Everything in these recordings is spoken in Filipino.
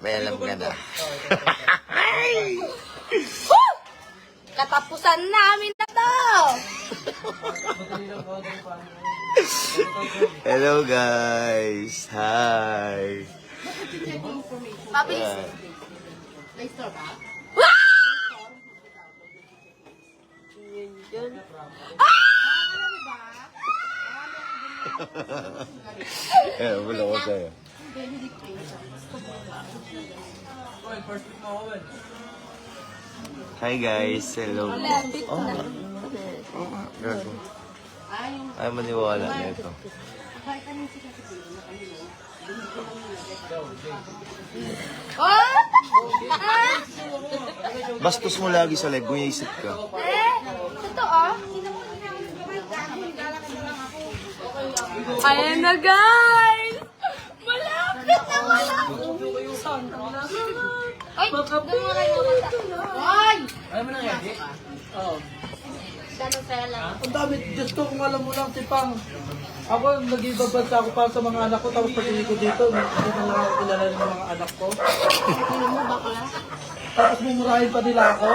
May alam ka na. Katapusan namin na to! Hello guys! Hi! Pabilis. Wala ko sa'yo. Hi guys! Hello! Oh, gago. Ay, maniwala nito. Oh! Bastos mo lagi sa live, gumisip ka. Totoo? Ayan na guys! Malapit na malapit! Ay! Doon mo kayo kumanta. Ay! Alam mo na nga, di? Oo. Ganun pera lang. Ang dami, Diyos ko, kung alam mo lang, Tipang. Ako, nag-ibabasa ako para sa mga anak ko, tapos pagdating ko dito, hindi na lang ako kilala ng mga anak ko. Ano mo bakla? Tapos mumurahin pa nila ako.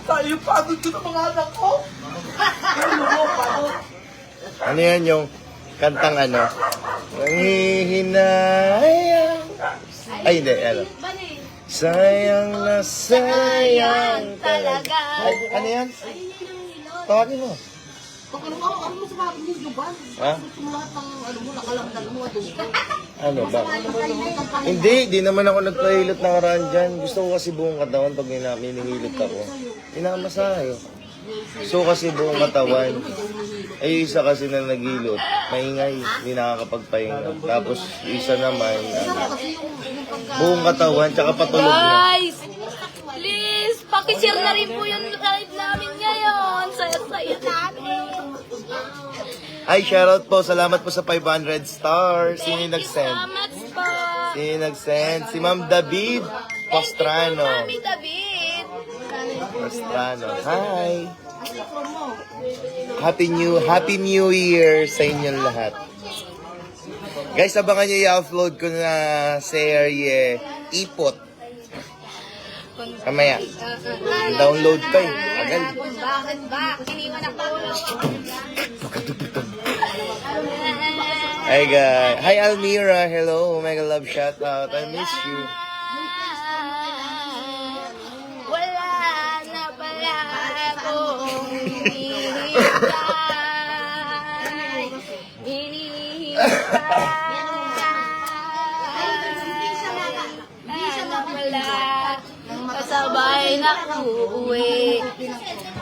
Tayo, pagod ko ng mga anak ko. Ano mo, pagod. Ano yan yung kantang ano? Nanghihinayang. Ay, hindi. Ano? Sayang na sayang talaga. Ay, ano yan? Tawagin mo. Ano mo sa mga pinigluban? Ha? Gusto mo lahat ng ano mo, nakalamdal mo, adobo. Ano ba? Hindi naman ako nagpahilot ng karan dyan. Gusto ko kasi buong katawan pag minihilot ako. Pinakamasahe. So kasi buong katawan. Ay isa kasi na naghilot. Maingay, hindi nakakapagpahinga. Tapos isa naman, buong katawan, tsaka patulog mo. Guys! Please! Pakishare na rin po yung live namin ngayon. Saya-saya namin. Ay, shoutout po. Salamat po sa 500 stars. Sino yung nag-send? Salamat po. Sino yung nag-send? Si Ma'am David Pastrano. Mami David. Pastrano. Hi! Happy New Year sa inyong lahat. Guys, abangan nyo i-upload ko na serye Ipot. Kamaya. Download pa eh. Agal. Bakit ba? Iniwan ako. Hi guys. Hi Almira. Hello. Mega love shout out. I miss you. Wala na pala akong hinihintay. Hinihintay. Kasabay na uuwi.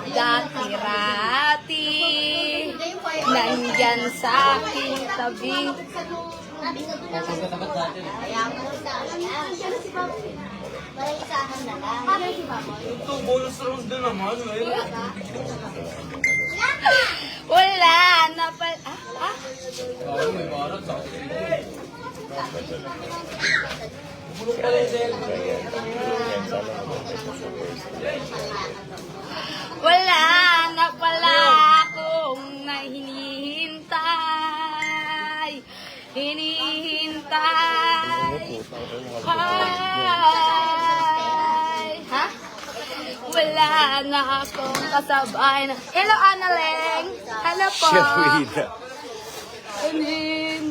Dati-rati. Nandyan sa aking tabi. Ito, bonus round din naman, eh. Wala na pala. Ay, may marat sa akin. Bulok pala yung dahil. Wala na pala akong hinihintay. Hinihintay. Hi. Ha? Wala na akong kasabay na. Hello, Annaleng. Hello po. Sherwina.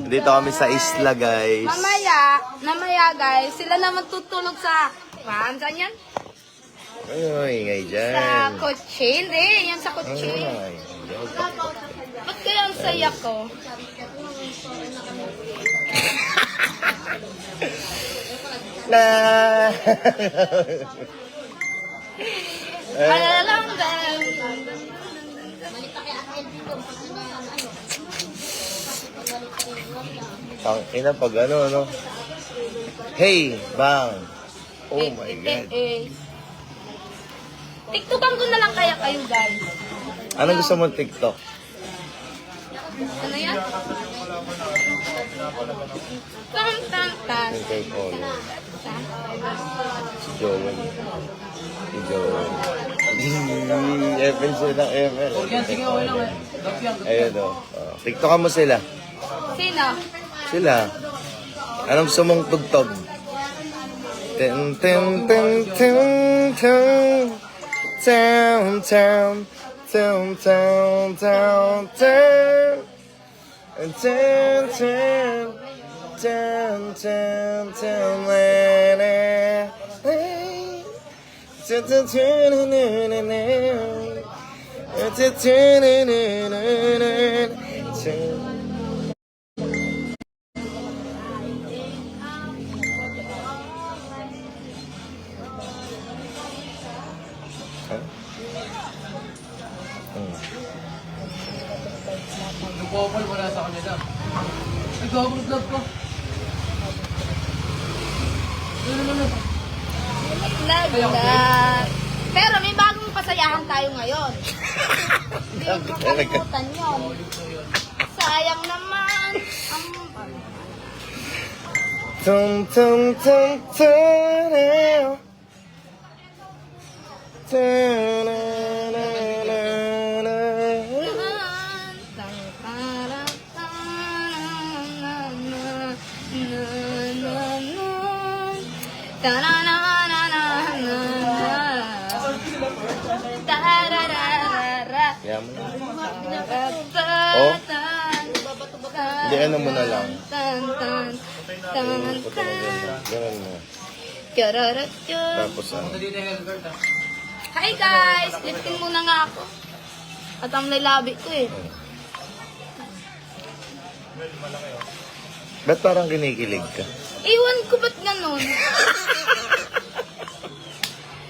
Dito kami sa isla, guys. Mamaya guys, sila naman tutulog sa, saan yan? Ay, ingay dyan. Sa kotse, hindi. Yan sa kotse. Ay, Ba't kaya ang saya ko? na. Alalang Ang ina pag ano. Hey, bang. Oh my God. TikTokan ko na lang kaya kayo guys. Anong gusto mo TikTok? Ano yan? Tan. Yung kay Polo. Si Joel. Evan sila, Evan. Yan, sige, okay lang, eh. Love yan. Ayun o. TikTokan mo sila. Sino? Sila. Anong gusto mong tugtog? Dun, dun, dun, dun, dun. Down, down, down, down, down, down. And down, down, down, down, down, down, Yung couple wala sa kanila. Ay, gawag vlog ko. Ano naman? Naglag. Pero may bagong pasayahan tayo ngayon. Hindi ko kalimutan yun. Sayang naman. Tum tum tum tum. Yan mo na. Oh. Hindi, ano mo na lang. Ganun mo. Tapos ano. Dito yung Helbert ah. Hi guys! Lifting muna nga ako. At ang labi ko eh. Ba't parang kinikilig ka? Iwan ko ba't ganun?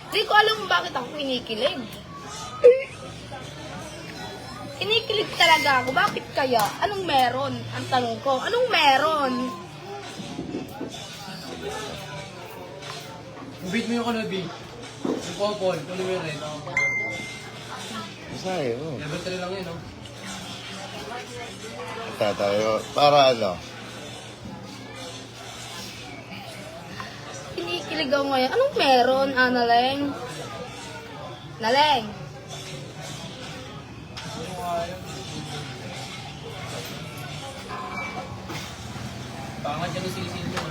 Hindi ko alam kung bakit ako kinikilig. Kinikilig talaga ako. Bakit kaya? Anong meron? Ang tanong ko. Anong meron? Beat mo yung kanabi. Yung couple, kung yung red. Masayo. Level 3 lang yun, no? Tatayo. Para ano? Kinikilig ako ngayon. Anong meron, Analeng? Naleng? Pangat yan yung silisil mo.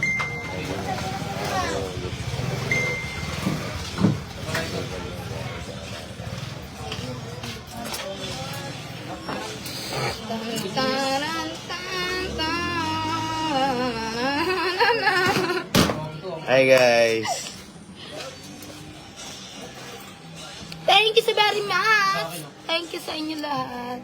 Hi guys. Thank you so very much. Thank you sa inyo lahat.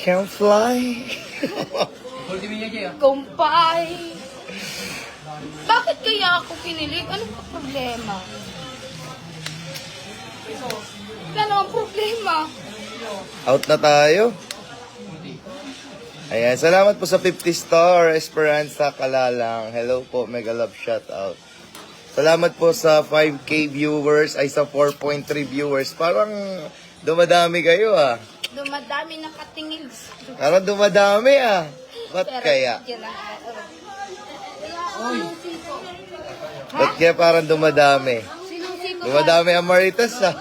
Can't fly. Gold team niya, Jay, ah. Kumpay. Bakit kaya ako kinilig? Anong problema? Ano ang problema? Out na tayo. Ayan, salamat po sa 50 star, Esperanza Kalalang. Hello po, mega love shout out. Salamat po sa 5K viewers, ay sa 4.3 viewers. Parang dumadami kayo ah. Dumadami na katingin. Parang dumadami ah. Ba't Pero, kaya? yun lang. Ba't kaya parang dumadami? Sinong siko? Dumadami ang Maritas ah.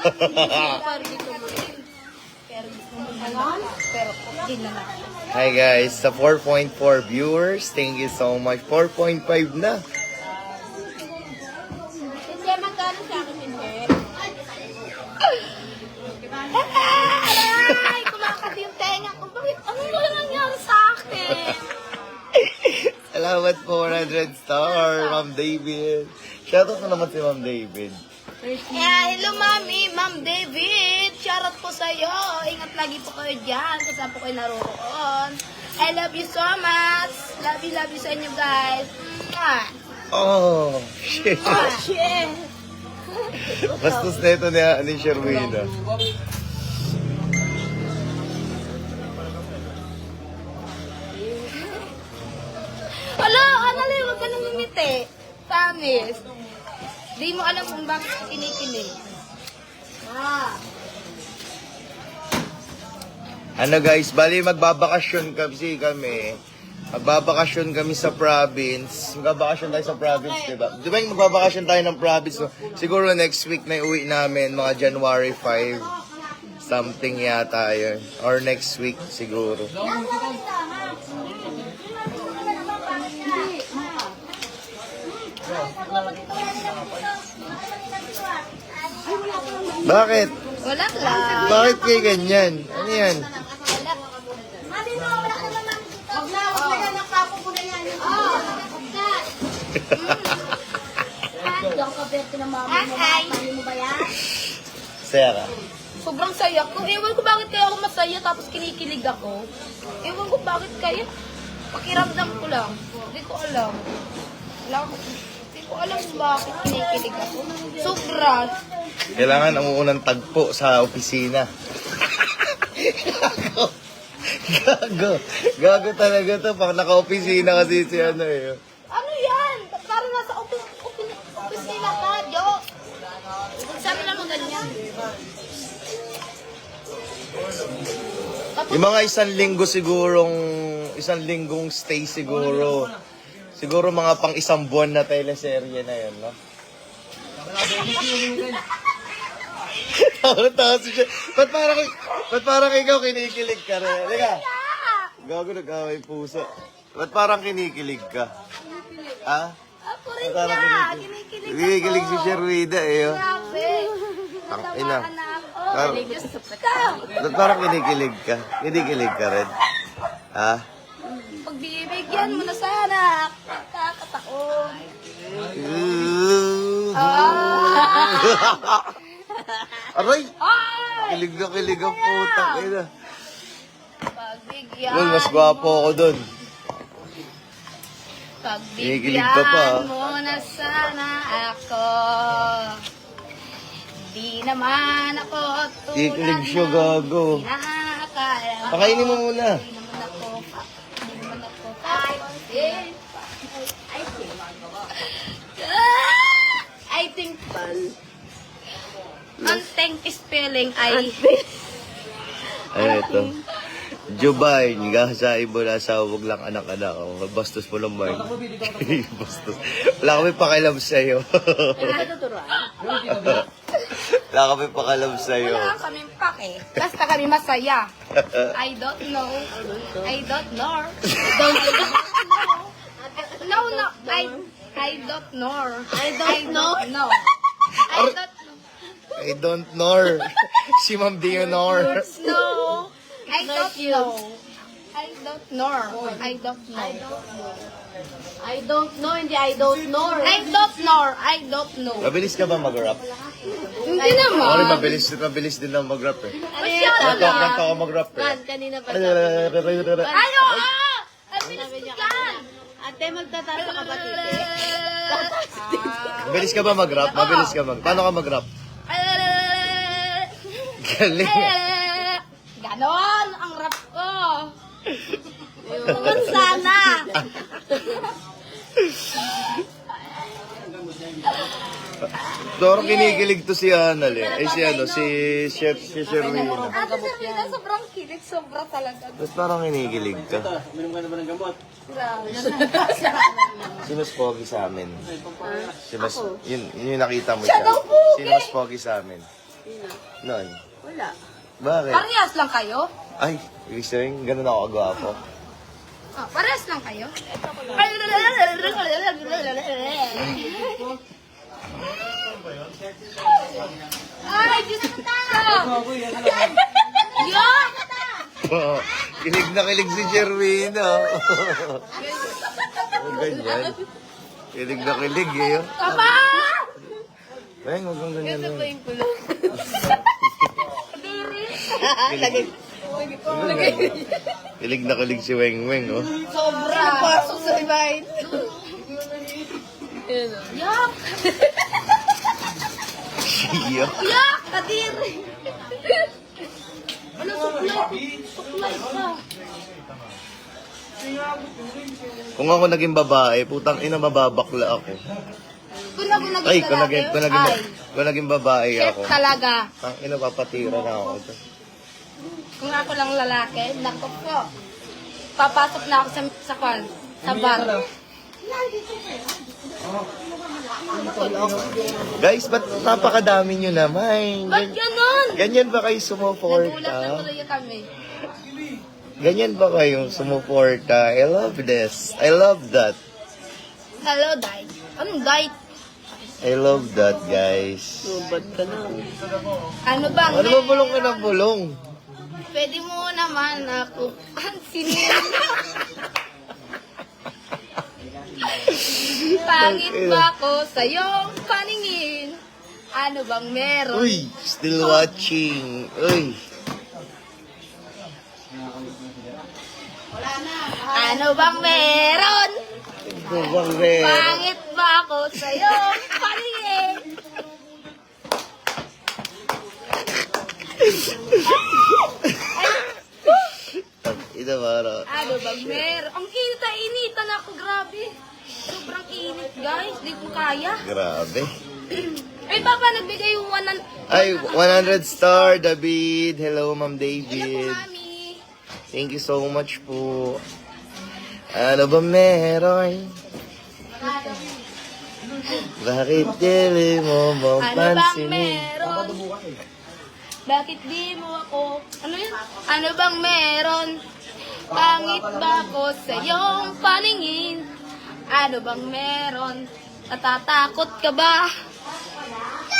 Pero, din na lang. Hi guys, sa 4.4 viewers, thank you so much. 4.5 na. Hindi, magkano sa akin, hindi? Aray! Kumakati yung tenga ko. Bakit? Ano ba nangyari sa akin? Salamat po, 100 star, Ma'am David. Shoutout na naman si Ma'am David. Hello, Mami. Ma'am David. Shoutout po sa'yo. Ingat lagi po kayo dyan. Kung saan po kayo naroon. I love you so much. Love you sa inyo, guys. Mwah. Oh, shit. Oh, shit. Bastos na ito ni Sherwina. Hala, Annalyn, huwag ka nang ngumiti. Promise. Di mo alam kung bakit ka kinikilig. Ah. Ano guys, bali magbabakasyon kami. Magbabakasyon kami sa province. Magbabakasyon tayo sa province, diba? Di ba yung magbabakasyon tayo ng province? So, siguro next week na uwi namin, mga January 5. Something yata yun. Or next week, siguro. Bakit? Wala lang. Bakit kayo ganyan? Ano yan? Wala. Saya ka? Sobrang saya ko. Ewan ko bakit kaya ako masaya tapos kinikilig ako. Ewan ko bakit kaya. Pakiramdam ko lang. Hindi ko alam. Hindi ko alam kung bakit kinikilig ako. Sobra. Kailangan ang unang tagpo sa opisina. Gago talaga to. Pag naka-opisina kasi si ano eh. Ano yan? Parang nasa opisina ka, Jo. Sabi naman ganyan. Yung mga isang linggong stay siguro. Siguro mga pang isang buwan na teleserye na yun, no? Tapos siya, ba't parang ikaw kinikilig ka rin? Halika. Gago, nag-away puso. Ba't parang kinikilig ka? Ha? Ako rin Parang ka. kinikilig. Kinikilig ako. Kinikilig si Sherwida eh. Oh. Grabe. Ang ina. Tamaan na ako. Parang- Ba't parang kinikilig ka? Kinikilig ka rin? Ha? Pagbibigyan mo na sana. Kakataon. Aray! Ay! Kilig ang putang ina. Pagbigyan. Lol, mas gwapo ako dun. Kinikilig ka pa, Pagbigyan ah. mo na sana ako. Di naman ako tulad Kinikilig siya, ng gago. inaakala mo. Pakainin mo muna. Di naman ako kahit I think Anteng spelling ay Ay, ito. Jubay, gahasain mo na sa huwag lang anak-anak. Bastos mo naman. Bastos. Wala kami pakialam sa'yo. Wala kami pakialam sa'yo. wala kaming pake. Basta kami masaya. I don't know. I don't know. No, I don't know. I don't know. I don't know. Si Ma'am Dionor. No. I don't know. I don't know. I don't know. I don't know, hindi I don't know. I don't know. I don't know. Mabilis ka ba mag-rap? Hindi Ako rin, naman. mabilis din ako mag-rap eh. Masyado lang. Ganto ako mag-rap eh. Man, kanina pa Ayo! Ang bilis ko yan! Ate, magtataas sa kapatid eh. Mabilis ka ba mag-rap? Mabilis ka mag... Paano ka mag-rap? Galing. Ganon ang rap ko. Naman sana. Dorong kinikilig to si Anal eh. Ay si ano, si Chef, si Sherwina. Ate Serena, sobrang kilig. Sobra talaga. Ba't parang kinikilig ka? Si Mas Pogi sa amin. Si Mas, yun yung nakita mo siya. daw pogi. Si Mas Pogi sa amin. Noon. Wala. Bakit? Parehas lang kayo? Ay, ibig sabihin, ganun ako agwapo. Ah, parehas lang kayo? Ay, Diyos ko tao! Yan! Kilig na kilig si Sherwina. Ganyan. Kilig na kilig eh. Tama! Ay, huwag kang ganyan. yung kulong. Kilig na kilig si Weng Weng, oh. Sobra! Pasok sa ibay. Yak! Siya. Yak! Kadiri! Ano, suklay? Suklay ka. Kung ako naging babae, putang ina mababakla ako. Kung ako naging Ay, lalaki, kung naging babae chef ako. talaga. Ang ina papatira na ako. Kung ako lang lalaki, naku po. Papasok na ako sa kwan, sa bar. Guys, ba't napakadami nyo naman? Ba't ganon? Ganyan ba kayo Nagulat na sumuporta? tuloy kami. Ganyan ba kayo sumuporta? I love this. I love that. Hello, diet. Anong diet? I love that, guys. Lubad ka na. Ano bang Ano ba bulong ka ng bulong? Pwede mo naman ako pansinin. Pangit ba ako sa iyong paningin? Ano bang meron? Uy, still watching. Uy. Ano bang meron? Ano bang meron? Pangit ba ako sa iyong paningin? Ito para. Ano bang meron? Ang init na initan ako, grabe. Sobrang init, guys. Di ko kaya. Grabe. Ay, Papa, nagbigay yung 100. Ay, 100 star, David. Hello, Ma'am Hello po, David. Mami. Thank you so much po. Ano ba meron? Bakit dili mo Ano bang mapansinin? meron? Bakit di mo ako? Ano yun? Ano bang meron? Pangit ba ako sa iyong paningin? Ano bang meron? Natatakot ka ba?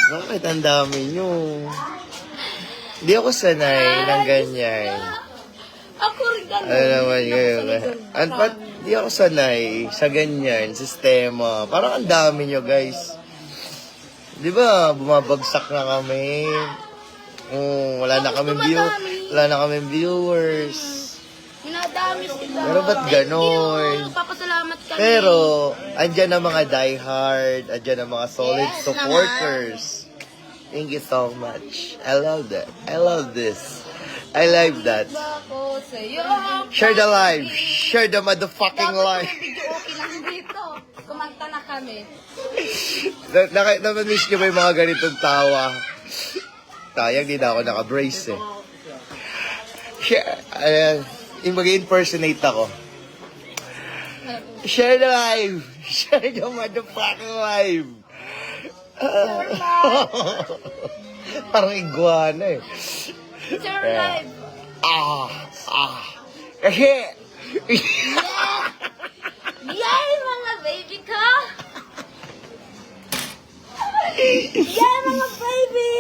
Bakit ang dami nyo? Hindi ako sanay ng ganyan. Ako rin ganun. Ano naman Hindi ako kayo? sanay dun. Ba't di ako sanay sa ganyan, sistema? Parang ang dami nyo, guys. Di ba, bumabagsak na kami. Wala na kami wala na kami viewers. Dinadami sila. Pero ba't ganon? Thank you. Papasalamat kami. Pero, andyan ang mga diehard, andyan ang mga solid Yes, supporters. Thank you so much. I love that. I love this. I like that. Ba ako sa iyo? Share the live. Share the motherfucking Dapat live. yung video okay lang dito. Kumanta na kami. Namiss nyo ba yung mga ganitong tawa? Sayang, di na ako naka-brace eh. Share, mag-impersonate ako. Share the live. Share the motherfucking live. Parang iguana eh. Share live. Kasi, Yay, mga baby ko! Yay, mga baby!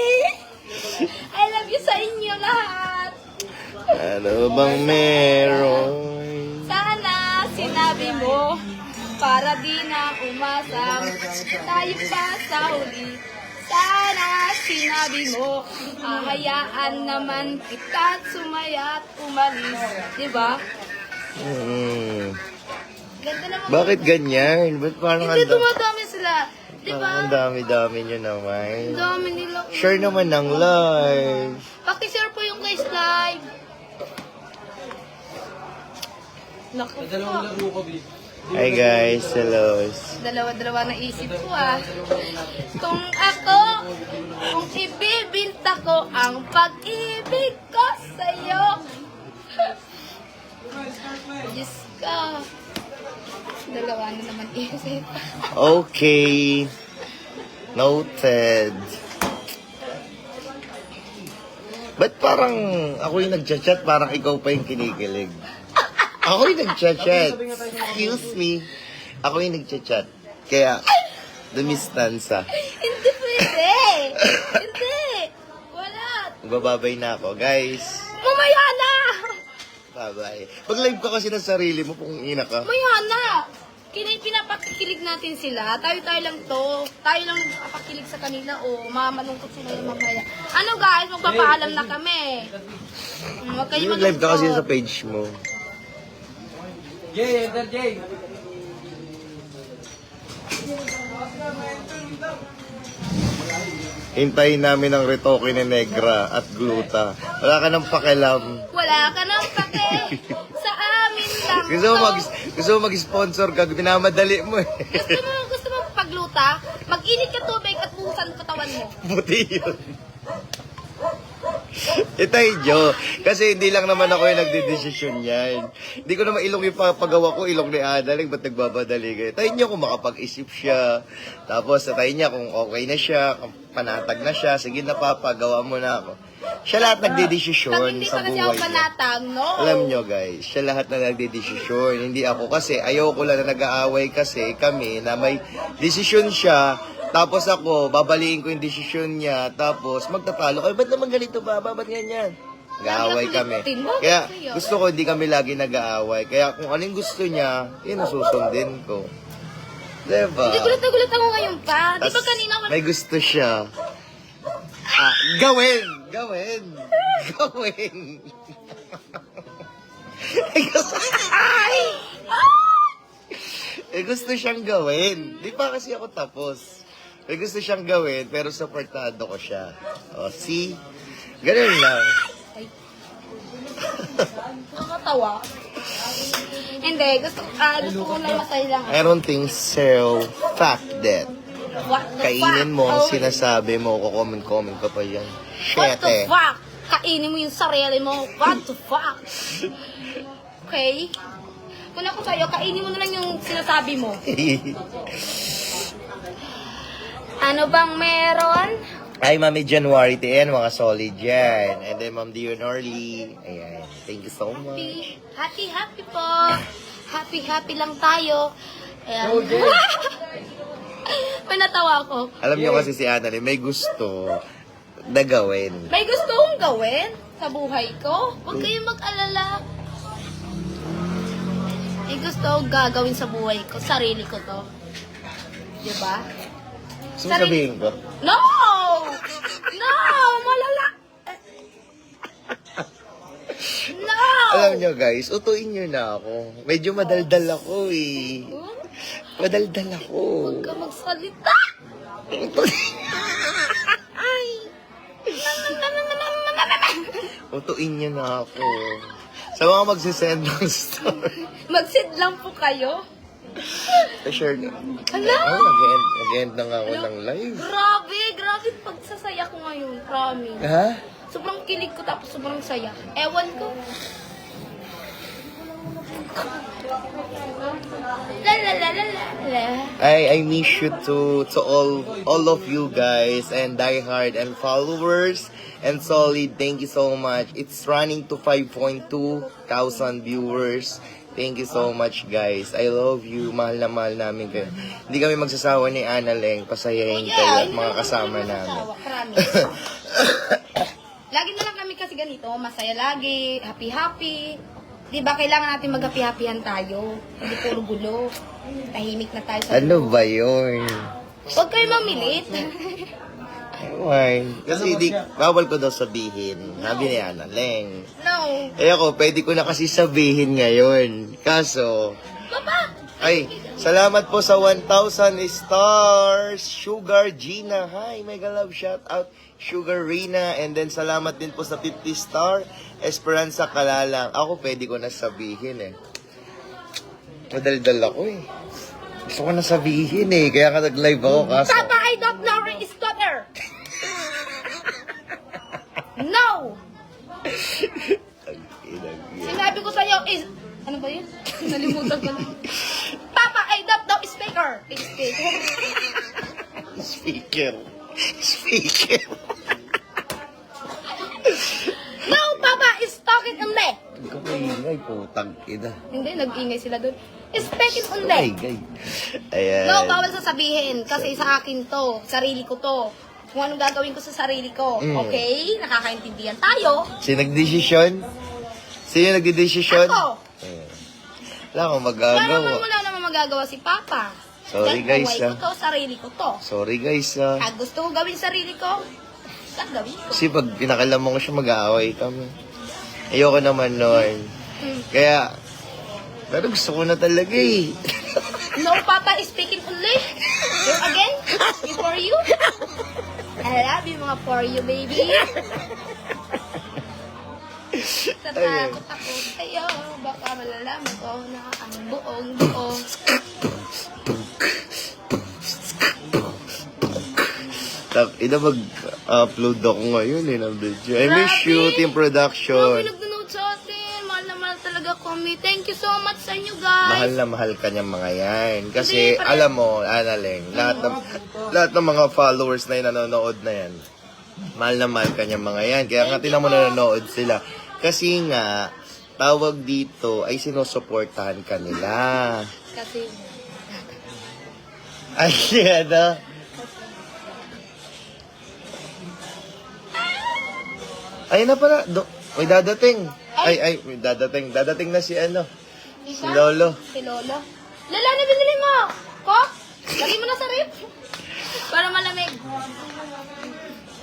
I love you sa inyo lahat. ano bang meron? Sana sinabi mo para di na umasang tayo pa sa huli. Sana sinabi mo, hahayaan naman kita sumaya at umalis. Diba? Ganda naman. Bakit ganyan? Ba't parang Hindi dumadami sila. Diba? ang dami-dami nyo naman? Ang dami nila. Share naman ng live. Paki-share po yung guys live. Naku po. Hi guys, hello. Dalawa-dalawa na isip ko ah. Kung ako, kung ibibinta ko ang pag-ibig ko sa'yo. Diyos ko. Dalawa na naman isip. Okay. Noted. Ba't parang ako yung nagchat-chat, parang ikaw pa yung kinikilig? Ako yung nagchat-chat. Excuse me. Ako yung nagchat-chat. Kaya, dumistansa. Hindi pwede. Hindi. Wala. Magbababay na ako, guys. Mamaya na. Bye-bye. Pag-live ka kasi ng sarili mo, kung ina ka. Mamaya na. Pinapakilig natin sila. Tayo lang to. Tayo lang nagpapakilig sa kanila o mamalungkot sila yung mamaya. Ano guys, magpapaalam na kami. Huwag kayo Live ka kasi sa malungkot. page mo. Jay, enter Jay. Hintayin namin ang retoke ni Negra at Gluta. Wala ka nang pakialam. Wala ka nang pake. Sa amin lang Gusto mo mag-sponsor ka, minamadali mo eh. Gusto mo pagluta? Mag-init ka tubig at buhusan katawan mo. Buti yun. Itay, Jo. Kasi hindi lang naman ako yung nagdidesisyon yan. Hindi ko naman ilong yung pagawa ko, ilong ni Adaling, ba't nagbabadali kayo? Tayo niyo kung makapag-isip siya. Tapos tayo niya kung okay na siya, kung panatag na siya. Sige na papa, gawa mo na ako. Siya lahat nagdedesisyon Pag hindi sa pa kasi ako buhay niya. panatag, no? Alam nyo guys, siya lahat na nagdedesisyon. Hindi ako kasi, ayoko lang na nag-aaway kasi kami na may desisyon siya. Tapos ako, babaliin ko yung desisyon niya. Tapos magtatalo. Ay, ba't naman ganito ba? Ba't ganyan? Nag-aaway kami. Kaya gusto ko hindi kami lagi nag-aaway. Kaya kung anong gusto niya, yun ang susundin ko. Diba? Hindi, gulat na gulat ako ngayon pa. Di ba Tas kanina wala? may gusto siya. Gawin! Gawin! Gawin! May gusto siyang gawin. Di pa kasi ako tapos. May gusto siyang gawin, pero supportado ko siya. O, see? Ganun lang. Nakakatawa. Hindi, gusto ko lang masaya lang. I don't think so. Fact that. What the Kainin mo, fuck? Oh, sinasabi mo, kukomment-comment ka pa yan. What the Shete. fuck? Kainin mo yung sarili mo. What the fuck? Okay? Kung ako sa'yo, kainin mo na lang yung sinasabi mo. Ano bang meron? Ay, Mami January 10, mga solid yan. And then, Ma'am Dion Orly. Ayan. Thank you so much. Happy po. Happy lang tayo. Ayan. May natawa ko. Alam niyo kasi si Annalyn, may gusto na gawin. May gusto kong gawin sa buhay ko. Huwag kayong mag-alala. May gusto kong gagawin sa buhay ko. Sarili ko to. Diba? So, sabihin ko, No! No! Malala! No! alam niyo guys, utuin niyo na ako. Medyo madaldal ako eh. Madaldal ako. Huwag ka magsalita! Utuin niyo na ako. Sa mga magsisend ng story. Mag-sit lang po kayo. Share na. Hala! Oh, nag-end na nga ako ng live. Grabe pagsasaya ko ngayon. Promise. Ha? Sobrang kilig ko tapos sobrang saya. Ewan ko. La la la la la la. I miss you to all of you guys and diehard and followers and solid. Thank you so much. It's running to 5.2 thousand viewers. Thank you so much guys. I love you. Mahal na mahal namin kayo. Hindi kami magsasawa ni Annalyn. Pasayahin kayo at mga kasama namin. Promise. Lagi na lang kami kasi ganito. Masaya lagi. Happy. Di ba kailangan natin mag-happy-happyan tayo? Hindi puro gulo. Tahimik na tayo sa Ano ba yun? Huwag kayo mamilit. Why? Kasi bawal ko daw sabihin. Sabi ni Annalyn. No. Eh ako, pwede ko na kasi sabihin ngayon. Kaso, Papa! ay, salamat po sa 1,000 stars. Sugar Gina. Hi, mega love shout out. Sugar Rina. And then salamat din po sa 50 star. Esperanza Kalalang. Ako, pwede ko na sabihin eh. Madaldal ako eh. Gusto ko na sabihin eh. Kaya ka nag-live ako kaso. Papa, I don't know where is daughter. No! Sinabi ko sa'yo is... Ano ba yun? Nalimutan ko na. Papa, I don't know speaker. Speaker. Speaker. No, Papa is talking only. Hindi ko maingay po. Tag-ina. Hindi, nag-ingay sila doon. Speaking Ay, only. gay. Ayan. No, bawal sasabihin. Kasi sa akin to. Sarili ko to. Kung anong gagawin ko sa sarili ko. Okay? Nakakaintindihan tayo. Sino nagdesisyon? Sino nagdesisyon? Ako. Wala akong Wala naman magagawa si Papa. Sorry, Dahil guys, buhay ko to, sarili ko to. Sorry guys ah. At gusto ko gawin sarili ko, gagawin ko. Kasi pag pinakalam mo ko siya, mag-aaway kami. Ayoko naman nun. Kaya, pero gusto ko na talaga eh. No, Papa is speaking only. You again? You for you? I love you, mga for you, baby. Tatakot ako sa'yo. Baka malalaman ko na ang buong. Ina mag-upload ako ngayon eh ng video. I miss you, Team Grabe, Production. nag-download sa atin. Mahal na mahal talaga kami. Thank you so much sa inyo, guys. Mahal na mahal ka niyang mga yan. Kasi Hindi, pare- alam mo, Annalyn, lahat ng mga followers na yun, nanonood na yan, Mahal na mahal kanya mga yan. Kaya nga tinan mo nanonood sila. Kasi nga, tawag dito ay sinusuportahan ka nila. Kasi, Ay, ano? Ay na pala. May dadating. Ay, may dadating. Dadating na si ano. Si Lolo. si Lolo. Lala, na binili mo? Coke? Lagay mo na sa rip. Para malamig.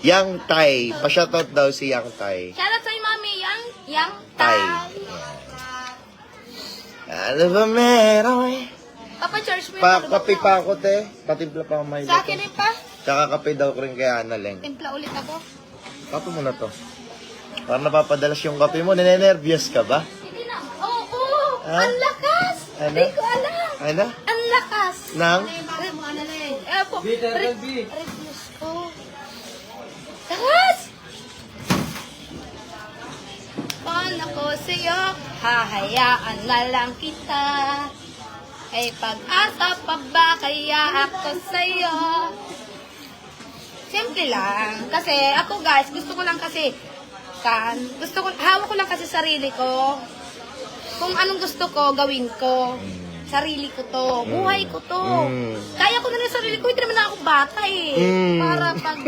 Yang Tay. Pa-shoutout daw si Yang Tay. Shoutout sa'yo, mami. Yang Tay. Ano ba meron eh? Papa, charge mo yung Kape pa ako, te. Patimpla pa ako may Sa akin rin pa. Tsaka kape daw ko rin kay Annaleng. Timpla ulit ako. Kape mo na to. Para napapadalas yung kape mo. Ninenervyos ka ba? Hindi na. Oo. Ha? Ang lakas. Ano? Hindi ko alam. Ano? Ang lakas. Nang? Po. B. Reviews ko. Lakas! Paano ko sa'yo? Hahayaan na lang kita. Ay pag-asa pa ba kaya ako sa'yo? Simple lang. Kasi ako guys, gusto ko lang kasi hawak ko lang kasi sarili ko. Kung anong gusto ko, gawin ko. Sarili ko to. Buhay ko to. Kaya ko na rin sarili ko. Hindi naman ako bata eh. Para pag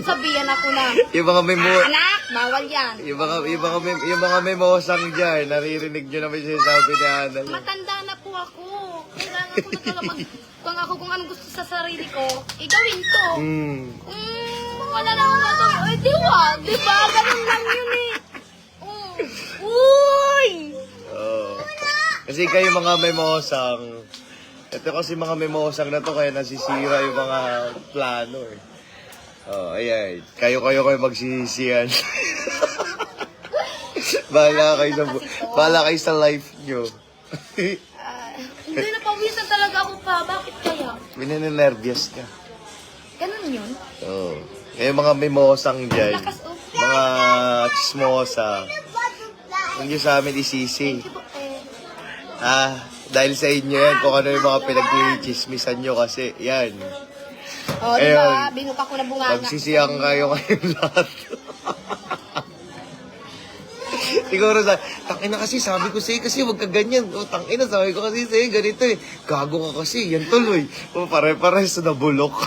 sabihan ako na, Yung mga memo... anak, bawal yan. Yung mga memosang dyan, naririnig nyo naman yung sinasabi ni Annaleng. Matanda na po ako. Kailangan ko na talaga kung anong gusto sa sarili ko, gawin ko. Wala na akong gagawin. Ay, di ba? Ganun lang yun eh. Uy! Oh. Kasi kayo mga memosang, ito kasi mga memosang na to, kaya nasisira yung mga plano eh. Oh, ayan. Kayo magsisisiyan. Bahala kayo sa life nyo. Hindi na pawisan talaga ako pa. Bakit kaya? Minininervyos ka. Ganun yun. Oh. Kaya mga memosang dyan, Lakas oh. mga chismosa, hindi sa amin isisi. Dahil sa inyo yan, kung ano yung mga pinag-chismisan nyo kasi, yan. Oh, di ba? Binuka ko na bunganga. Magsisiyang kayo ngayon lahat. Siguro tangina kasi, sabi ko sa'yo kasi wag ka ganyan. O, tangina, sabi ko kasi sa'yo, ganito eh. Gago ka kasi, yan tuloy. O, pare-pares na bulok.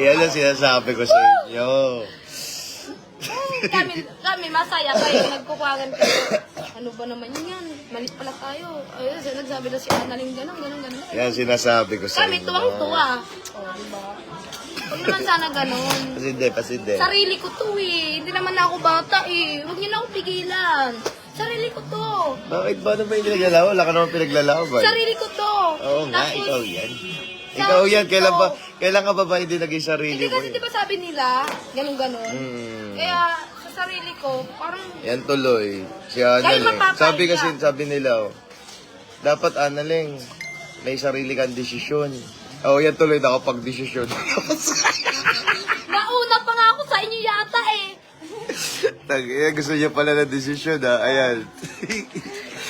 Yan ang sinasabi ko sa inyo. Kami masaya kayo, nagkukuhagan kayo. Ano ba naman yan? Malit pala tayo. Ayun, nagsabi na si Annaleng gano'n. Yan ang sinasabi ko sa Kami inyo. tuwang-tuwa. Oh, diba? Huwag naman sana gano'n. Pasinde. Sarili ko to eh. Hindi naman ako bata eh. Huwag niyo na akong pigilan. Sarili ko to. Bakit ba naman yung pinaglalaban? Wala ka naman pinaglalaban. Sarili ko to. Oo nga, Tapos, ikaw yan. Ikaw yan, kailan ka ba hindi naging sarili hindi mo kasi yun? di ba sabi nila, ganun-ganon. Kaya sa sarili ko, parang Yan tuloy. Si Annaleng. mapapaya. Sabi nila, dapat Annaleng, may sarili kang desisyon. Yan tuloy, nakapag-desisyon. nauna pa nga ako sa inyo yata eh. Gusto niya pala na desisyon, ha? Ayan.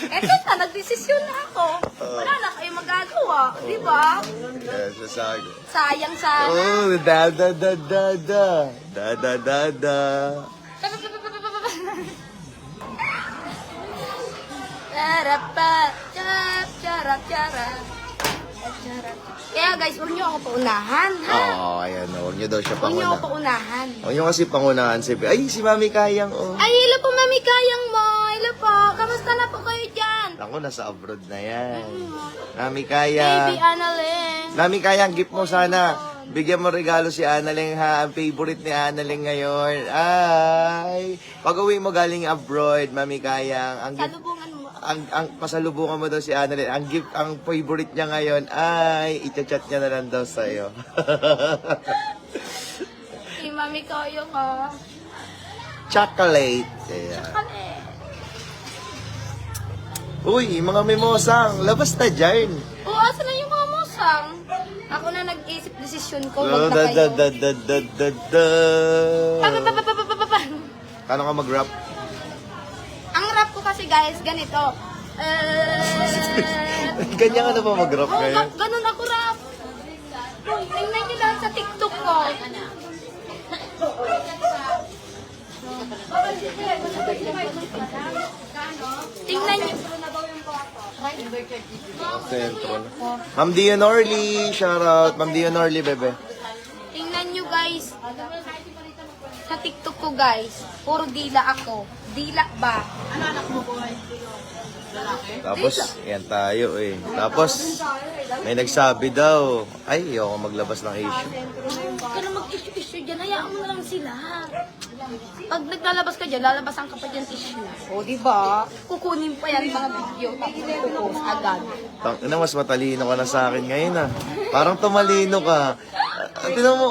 Eto na, nagdesisyon na ako. Wala na kayo magagawa, di ba? Ayan, sasago. Sayang sana. Oh, da. Kaya guys, huwag niyo ako paunahan, ha? Ayan. Huwag niyo daw siya Huwag niyo ako panguna. paunahan. Huwag niyo kasi pangunahan si... Ay, si Mami Kayang, oh. Ay, hello po, Mami Kayang mo. Hello po. Kamusta na po kayo dyan? Ako, nasa abroad na yan. Mami Baby Kayang. Annaleng. Mami Kayang, gift mo sana. Bigyan mo regalo si Annaleng, ha? Ang favorite ni Annaleng ngayon. Ay, pag-uwi mo galing abroad, Mami Kayang. Ang gift, Salubungan mo. ang pasalubungan mo daw si Annaleng. Ang gift, ang favorite niya ngayon, ay, i-chat niya na lang daw sa'yo. Si Mami Kayang, ha? Chocolate. Ayan. Uy, mga mimosang, labas na dyan. Oo, asa na yung mga musang? Ako na nag-isip desisyon ko, wag na kayo. Paano ka mag-rap? Ang rap ko kasi guys, ganito. Ganyan ka na ba mag-rap Oo, ngayon? ganun ako rap. Tingnan nyo lang sa TikTok ko. Tingnan nyo. Sentro na. Ma'am Dionorly, shoutout. Ma'am Dionorly, bebe. Tingnan nyo guys. Sa TikTok ko guys. Puro dila ako. Dila ba? Tapos, yan tayo eh. Tapos, may nagsabi daw, ay, ayoko maglabas ng issue. Huwag ka na mag-issue-issue dyan. Hayaan mo na lang sila. Pag naglalabas ka dyan, lalabasan ka pa dyan issue. O, diba? Kukunin pa yan mga video. Tapos kupost agad. Ina, mas matalino ka na sa akin ngayon ah. Parang tumalino ka. Tinan mo,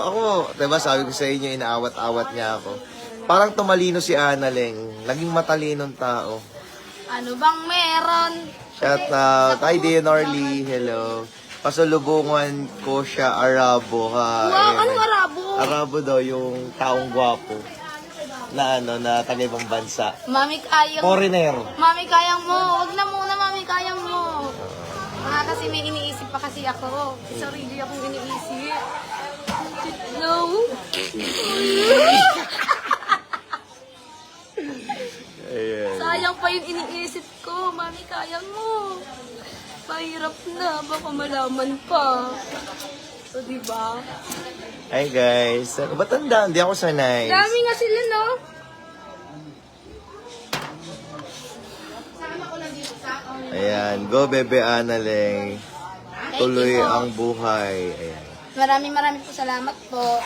ako. Diba sabi ko sa inyo, inaawat-awat niya ako. Parang tumalino si Annaleng. Naging matalinong tao. Ano bang meron? Shout out. Hi, Dionorly. Hello. Pasalubungan ko siya Arabo ha. Wow, Ayan, anong Arabo? Arabo daw yung taong gwapo. Na taga-ibang bansa. Mami, kayang... Foreigner. Mami, kayang mo. Huwag na muna, mami, kayang mo. Kasi may iniisip pa kasi ako. Sarili akong iniisip. No. Ayan. Sayang pa yung iniisip ko. Mami, kayang mo. Mahirap na. Baka malaman pa. So, diba? Hi guys. Ba't tanda? Hindi ako sanay. Dami nga sila, no? Ayan. Go, bebe Annaleng. Tuloy Thank you po. ang buhay. Ayan. Maraming po salamat po.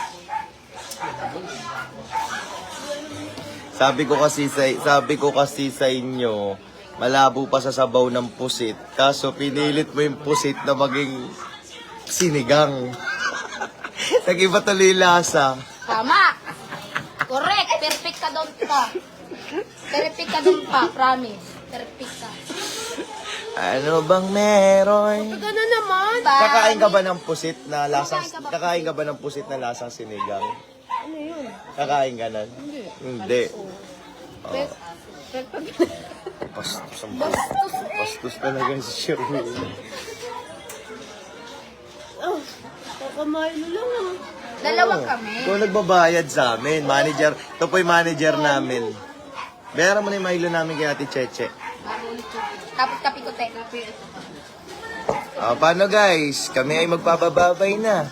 Sabi ko kasi sa inyo, malabo pa sa sabaw ng pusit. Kaso pinilit mo yung pusit na maging sinigang. Nag-iba tuloy yung lasa. Tama. Correct. Perfect ka doon pa. Perfect ka doon pa. Promise. Perfect ka. Ano bang meron? Gano'n naman. Kakain ka ba ng pusit na lasang sinigang? Ano yun? Kakain ka nun? Hindi. Bastos talaga si Sherwin. Kakamay na lang ah. Dalawa kami. Ikaw nagbabayad sa amin. Manager. Ito po yung manager namin. Bayaran mo na yung Milo namin kay Ate Cheche. Tapos kapi ko te. Paano guys? Kami ay magpapababay na.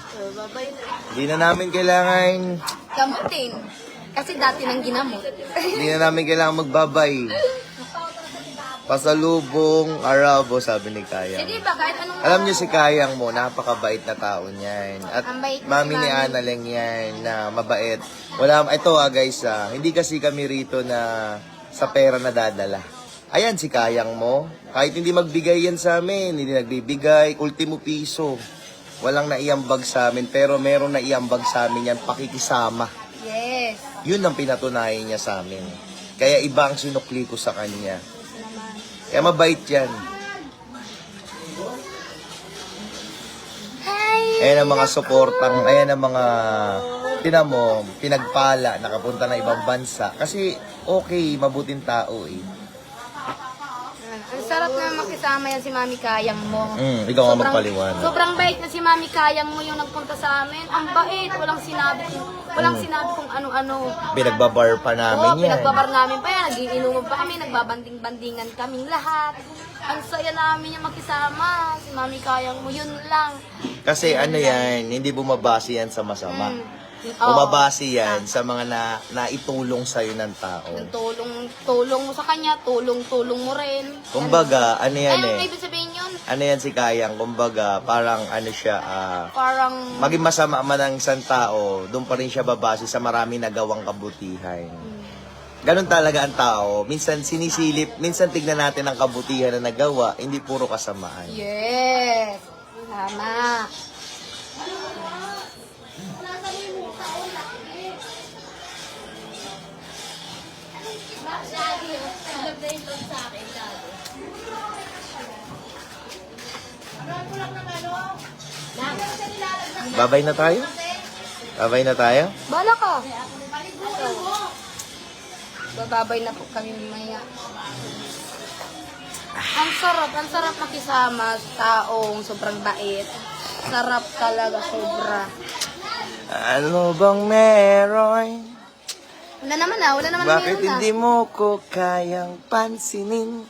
Hindi na namin kailangan... Gamutin. Kasi dati nang ginamot. Hindi na namin kailangan magbabay. Pasalubong Arabo, sabi ni Kayang. Sige ba, kahit anong... Alam niyo si Kayang mo, napakabait na tao niyan. At Ang bait ni mami ni Mami. Annaleng yan, na mabait. Ito guys, hindi kasi kami rito na sa pera na dadala. Ayan si Kayang mo. Kahit hindi magbigay yan sa amin, hindi nagbibigay, ultimo piso. Walang naiambag sa amin, pero meron naiambag sa amin yan, pakikisama. Yes. Yun ang pinatunayan niya sa amin. Kaya iba ang sinukli ko sa kanya. Kaya mabait yan. Ayan ang mga suportang, ayan ang mga, tinan mo, pinagpala, nakapunta na ibang bansa. Kasi okay, mabuting tao eh. Ang sarap na makisama yan si Mami Kayang mo. Ikaw nga magpaliwanag. Sobrang bait na si Mami Kayang mo yung nagpunta sa amin. Ang bait. Walang sinabi kung ano-ano. Pinagbabar pa namin Oo, yan. pinagbabar namin pa yan. Nagiinuman pa kami. Nagbabanding-bandingan kaming lahat. Ang saya namin yung makisama. Si Mami Kayang mo, yun lang. Kasi ano yan, hindi bumabase yan sa masama. Oo. Bumabase yan sa mga naitulong sa'yo ng tao. Tulong mo sa kanya, tulong mo rin. Kumbaga, ano yan Ay, eh. ibig sabihin yun, Ano yan si Kayang, kumbaga, parang ano siya, parang... maging masama man ang isang tao, doon pa rin siya babase sa maraming nagawang kabutihan. Ganon talaga ang tao. Minsan sinisilip, minsan tignan natin ang kabutihan na nagawa, hindi puro kasamaan. Yes! Tama. Babay na tayo? Babay na tayo? Bala ka. Bababay na po kami maya. Ang sarap makisama sa taong sobrang bait. Sarap talaga, sobra. Ano bang meron? Wala naman Bakit meron na. hindi mo ko kayang pansinin?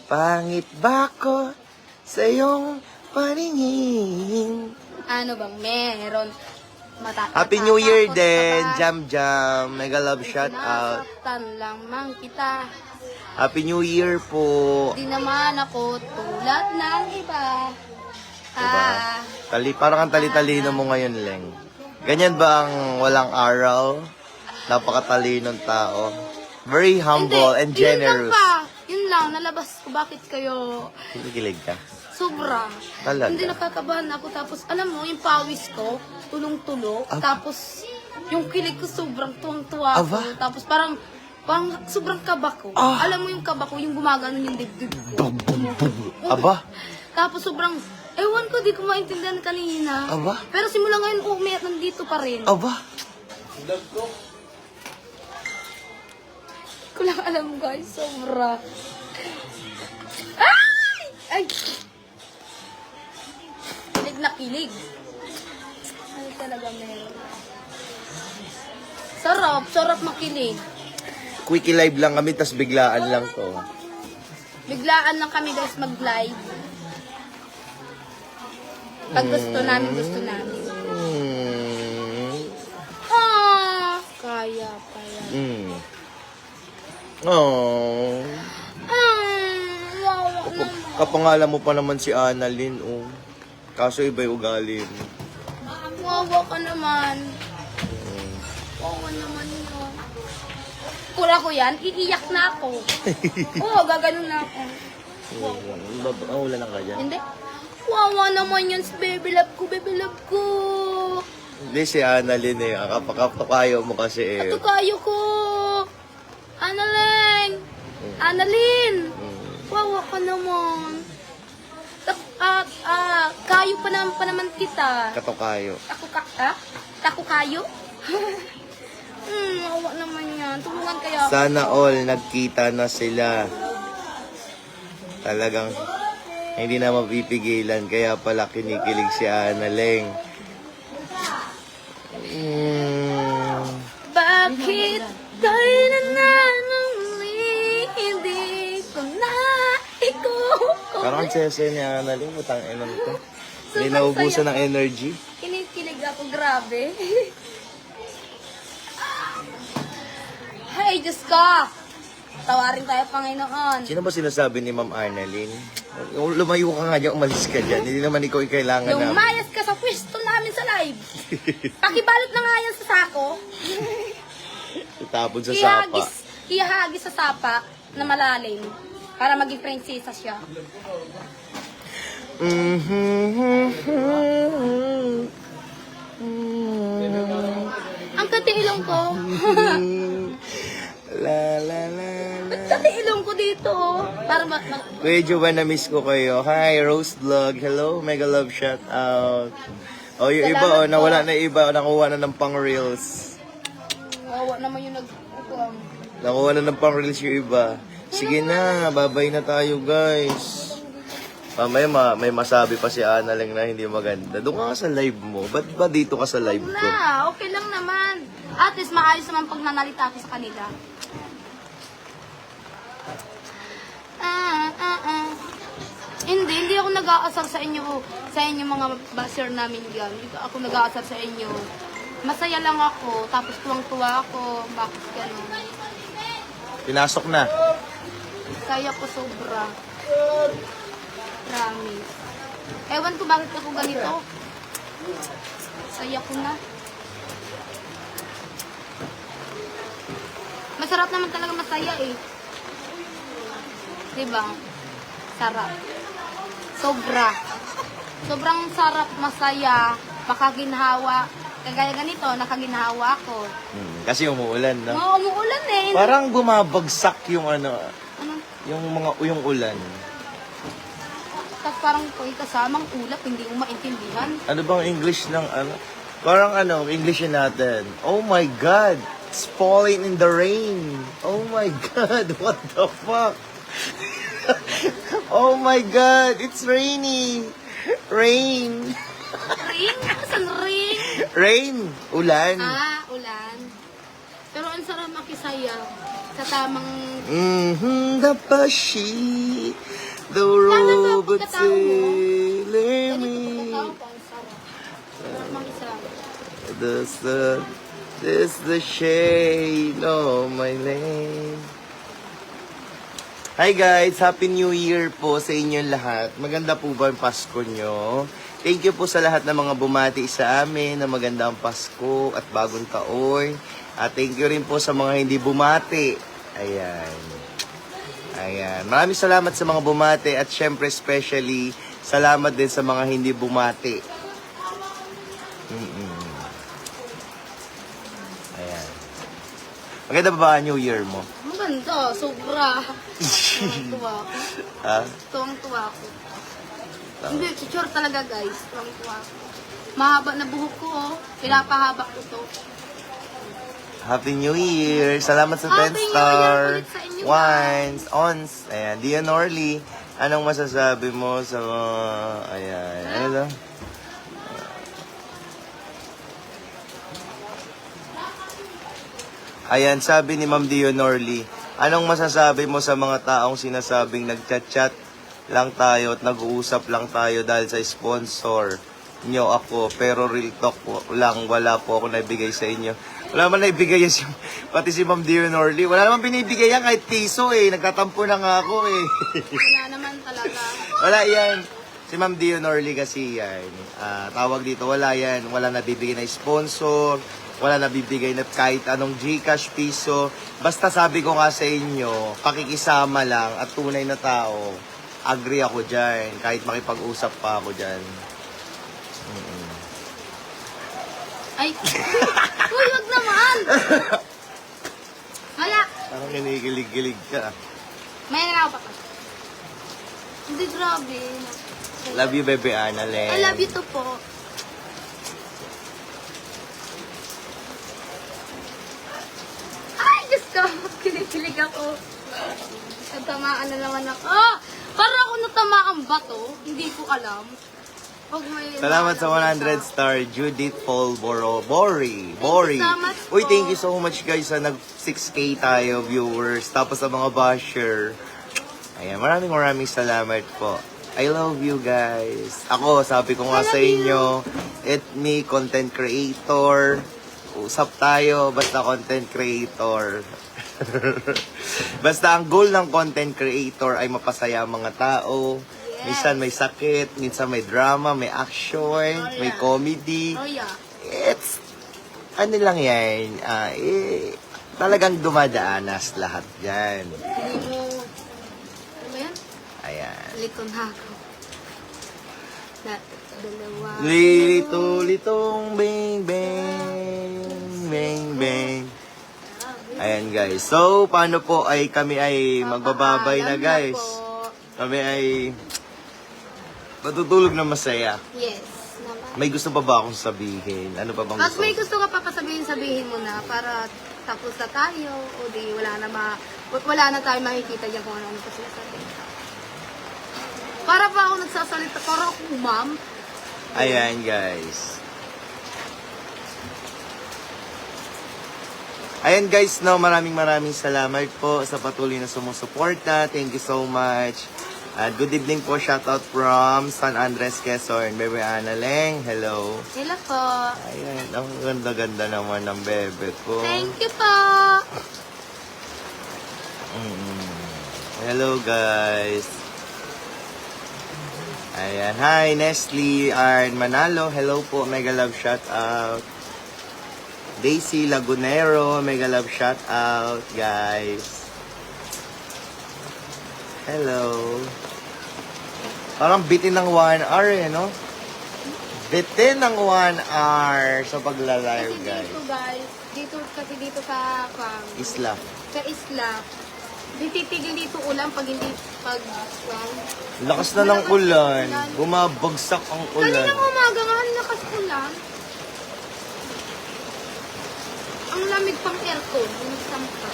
Pangit ba ko sa iyong paningin? Ano bang meron? Happy New Year din, Jam Jam. Mega love shout out. Nasaktan lamang kita. Happy New Year po. Di naman ako tulad ng iba. Diba? Parang ang tali-talino mo ngayon, Leng. Ganyan ba ang walang araw? Napakatalinong tao. Very humble and generous. Yun lang pa. Yun lang, nalabas ko. Bakit kayo Kinikilig ka. sobra? Talaga? Hindi nakakabahan ako. Tapos, alam mo, yung pawis ko, tulong-tulo. Tapos, yung kilig ko sobrang tuwang-tuwa ako. Aba? Tapos, parang sobrang kaba ko. Alam mo yung kaba ko, yung gumagano yung dibdib ko. Aba? Tapos, sobrang, ewan ko, di ko maintindihan kanina. Aba? Pero simula ngayon, umiyak nandito pa rin. Aba? Ko lang alam guys, sobra. Ay! Ay! Kilig na kilig. Ano talaga meron? Sarap makilig. Quickie live lang kami, tas biglaan lang to. Biglaan lang kami guys mag-live. Pag gusto namin. Kaya pa yan. Oh. Wawa naman. Kapangalan mo pa naman si Annalyn, oh. Kaso iba yung ugali mo. Wawa ka naman. Wawa naman yun. Kura ko yan, iiyak na ako. Oo, gaganon na ako. Wala lang ka dyan. Hindi. Wawa naman yan si baby love ko. Hindi si Annalyn eh. Kapakayo mo kasi eh. Ato kayo ko. Annalyn. Wawa ka naman. Kayo pa naman kita. Katokayo. Tako kayo? Wawa naman yan. Tulungan kaya ako. Sana all nagkita na sila. Talagang hindi na mapipigilan. Kaya pala kinikilig si Annalyn. Bakit tayo na nanuli? Hindi ko na ikaw. Parang ang sese ni Annalyn. Putang ina nito. Hindi naubusan ng energy. Kinikilig ako, grabe. Hey, Diyos ko! Tawarin tayo, Panginoon. Sino ba sinasabi ni Ma'am Annalyn? Lumayo ka nga dyan, umalis ka dyan. Hindi naman ikaw kailangan na. Lumayas ka sa pwesto namin sa live. Pakibalot na nga yan sa sako. Itapon sa sapa. Ihagis sa sapa na malalim para maging prinsesa siya. Ang katiilong ko. La la la la. Katiilong ko dito. Para Kuya Jovan, na-miss ko kayo. Hi, Rose Vlog. Hello, mega love shout out. Oh, yung iba, oh, nawala na iba. Nakuha na ng pang reels. Wawa naman yung Nakuha na ng pang reels yung iba. Sige na, babay na tayo, guys. Mamaya may masabi pa si Annalyn na hindi maganda. Doon ka sa live mo. Ba't ba dito ka sa live ko? na, okay lang naman. At least maayos naman pag nanalita ako sa kanila. Hindi ako nag-aasar sa inyo mga basher namin yan. Hindi ako nag-aasar sa inyo. Masaya lang ako, tapos tuwang-tuwa ako. Bakit gano'n? Pinasok na. Kaya ko sobra. Promise. Ewan ko bakit ako ganito. Saya ko na. Masarap naman talaga masaya eh. Diba? Sarap. Sobra. Sobrang sarap, masaya, makaginhawa. Kagaya ganito, nakaginhawa ko. Kasi umuulan, no? Oo, umuulan eh. Parang bumabagsak yung Ano? yung ulan. Tapos parang ko'y kasamang ulap, hindi ko maintindihan. Ano bang English ng ano? Parang English natin. Oh my God! It's falling in the rain. Oh my God! What the fuck? Oh my God! It's rainy! Rain. Ring? Saan ring? Rain. Ulan. Ulan. Pero ang sarap makisaya sa tamang... Dapashi. The Lalo na robot pagkatao mo. sailor Ganito me. pagkatao ko, ang sarap. Sarap makisaya. The sun is the shade of my lane. Hi guys, Happy New Year po sa inyong lahat. Maganda po ba ang Pasko nyo? Thank you po sa lahat ng mga bumati sa amin na magandang Pasko at bagong taon. At thank you rin po sa mga hindi bumati. Ayan. Ayan. Maraming salamat sa mga bumati at syempre especially salamat din sa mga hindi bumati. Ayan. Maganda ba ang New Year mo? Maganda, sobra. Tuwang-tuwa ako. Ha? Tuwang-tuwa ako. Hindi, sure talaga guys. Tuwang-tuwa ako. Mahaba na buhok ko, oh. Pinapahaba ko to. Happy New Year! Salamat sa 10 Happy New Year star. ulit sa inyo, Ones, ons. Ayan, Dion Orly. Anong masasabi mo sa mga... Ayan, ano lang? Ayan, sabi ni Ma'am Dion Orly. Anong masasabi mo sa mga taong sinasabing nagchat-chat lang tayo at nag-uusap lang tayo dahil sa sponsor nyo ako, pero real talk po lang, wala po ako naibigay sa inyo. Wala man naibigay yan pati si Ma'am Dion Orly. Wala naman binibigay yan kahit piso eh. Nagtatampo na nga ako eh. Wala naman talaga. Wala yan. Si Ma'am Dion Orly kasi yan. Tawag dito, wala yan. Wala nabibigay na sponsor. Wala nabibigay na kahit anong Gcash, piso. Basta sabi ko nga sa inyo, pakikisama lang at tunay na tao. Agree ako dyan. Kahit makipag-usap pa ako dyan. Ay, uy, wag naman! Wala. Parang kinikilig-kilig ka. May na ako pa. Hindi, grabe. Love you, Bebe Annalyn. I love you too po. Ay, Diyos ko. Kinikilig ako. Natamaan na naman ako. Parang ako natamaan ba to? Hindi ko alam. Pag may Salamat sa 100 star, Judith Paul Bori. so much Uy, po. thank you so much guys sa nag 6K tayo viewers. Tapos sa mga basher. Ayan, maraming salamat po. I love you guys. Ako, sabi ko nga sa inyo, me, content creator. Usap tayo, basta content creator. Basta ang goal ng content creator ay mapasaya ang mga tao. Minsan may sakit, minsan may drama, may action, may comedy. Oh, yeah. It's, ano lang yan, talagang dumadaanas lahat yan. Hindi mo... Ano ba yan? Ayan. Lito na ako. Dalawa. Litong bing bang, bang bang. Ayan guys. So, paano po ay kami ay magbababay na guys. Kami ay matutulog na masaya. Yes. Naman. May gusto pa ba akong sabihin? Ano pa bang Pag gusto? may gusto ka pa pasabihin, sabihin mo na para tapos na tayo o di wala na tayo makikita dyan kung ano pa sila sabihin. Para pa ako nagsasalita, para ako ma'am. Ayan guys. Ayan guys, no, maraming salamat po sa patuloy na sumusuporta. Thank you so much. Good evening po, shoutout from San Andres, Quezon. Bebe Annalyn, hello. Hello po. Ayan, ang ganda-ganda naman ng bebe ko. Thank you po. Hello guys. Ayan, hi Nestle Arn Manalo, hello po, mega love shoutout. Daisy Lagunero, mega love shoutout guys. Hello. Parang bitin ng 1 hour eh, no? Bitin ng 1 hour sa pagla-live guys. Kasi dito sa Isla. sa isla, di titigil dito ulan pag hindi Lakas na ng ulan. Bumabagsak ang ulan. Kaninang umaga nga, ang lakas ulan. Ang lamig pang aircon, nagsampa.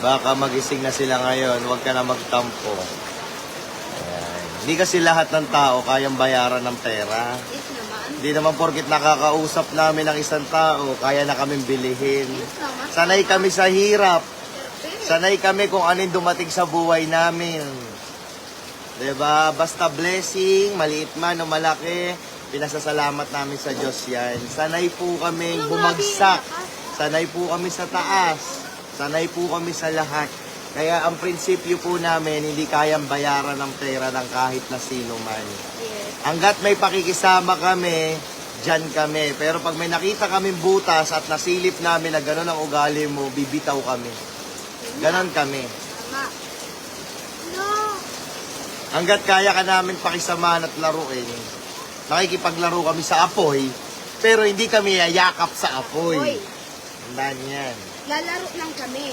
Baka magising na sila ngayon. Huwag ka na magtampo. Ayan. Hindi kasi lahat ng tao kayang bayaran ng pera. Yes naman. Hindi naman porkit nakakausap namin ng isang tao, kaya na kaming bilihin. Yes naman. Sanay kami sa hirap. Sanay kami kung anong dumating sa buhay namin. 'Di ba? Basta blessing, maliit man o malaki, pinasasalamat namin sa Diyos yan. Sanay po kami bumagsak. Sanay po kami sa taas. Sanay po kami sa lahat. Kaya ang prinsipyo po namin, hindi kayang bayaran ng pera ng kahit na sino man. Yes. Hanggat may pakikisama kami, dyan kami. Pero pag may nakita kaming butas at nasilip namin na gano'n ang ugali mo, bibitaw kami. Ganon kami. Tama. No. Hanggat kaya ka namin pakisamahan at laruin, makikipaglaro kami sa apoy, pero hindi kami yayakap sa apoy. Hoy, Tandaan yan. lalaro lang kami.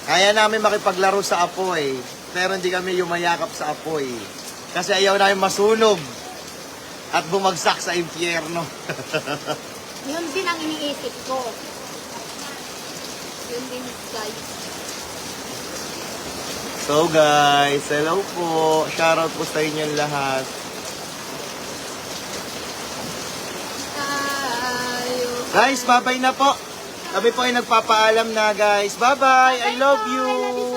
Kaya namin makipaglaro sa apoy, pero hindi kami yumayakap sa apoy. Kasi ayaw namin masunog at bumagsak sa impyerno. Yun din ang iniisip ko. Yun din, guys. So guys, hello po. Shoutout po sa inyong lahat. Tayo. Guys, bye-bye na po. Kami po ay nagpapaalam na guys. Bye-bye. I love you.